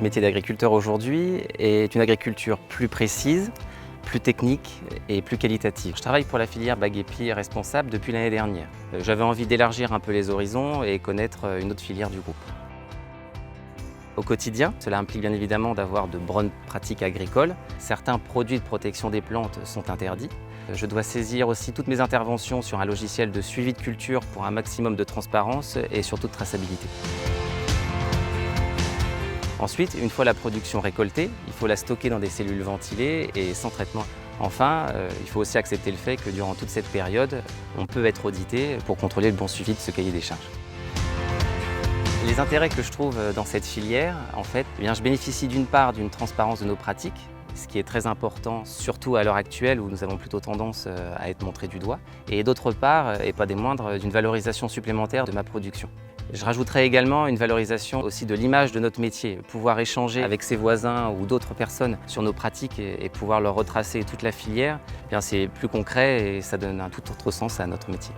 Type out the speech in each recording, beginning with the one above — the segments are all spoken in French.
métier d'agriculteur aujourd'hui est une agriculture plus précise, plus technique et plus qualitative. Je travaille pour la filière bague épi responsable depuis l'année dernière. J'avais envie d'élargir un peu les horizons et connaître une autre filière du groupe. Au quotidien, cela implique bien évidemment d'avoir de bonnes pratiques agricoles. Certains produits de protection des plantes sont interdits. Je dois saisir aussi toutes mes interventions sur un logiciel de suivi de culture pour un maximum de transparence et surtout de traçabilité. Ensuite, une fois la production récoltée, il faut la stocker dans des cellules ventilées et sans traitement. Enfin, il faut aussi accepter le fait que durant toute cette période, on peut être audité pour contrôler le bon suivi de ce cahier des charges. Les intérêts que je trouve dans cette filière, en fait, je bénéficie d'une part d'une transparence de nos pratiques, ce qui est très important, surtout à l'heure actuelle où nous avons plutôt tendance à être montrés du doigt, et d'autre part, et pas des moindres, d'une valorisation supplémentaire de ma production. Je rajouterai également une valorisation aussi de l'image de notre métier, pouvoir échanger avec ses voisins ou d'autres personnes sur nos pratiques et pouvoir leur retracer toute la filière, c'est plus concret et ça donne un tout autre sens à notre métier.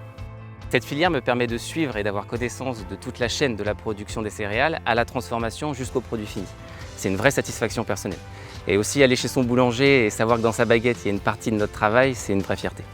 Cette filière me permet de suivre et d'avoir connaissance de toute la chaîne de la production des céréales à la transformation jusqu'au produit fini. C'est une vraie satisfaction personnelle. Et aussi aller chez son boulanger et savoir que dans sa baguette il y a une partie de notre travail, c'est une vraie fierté.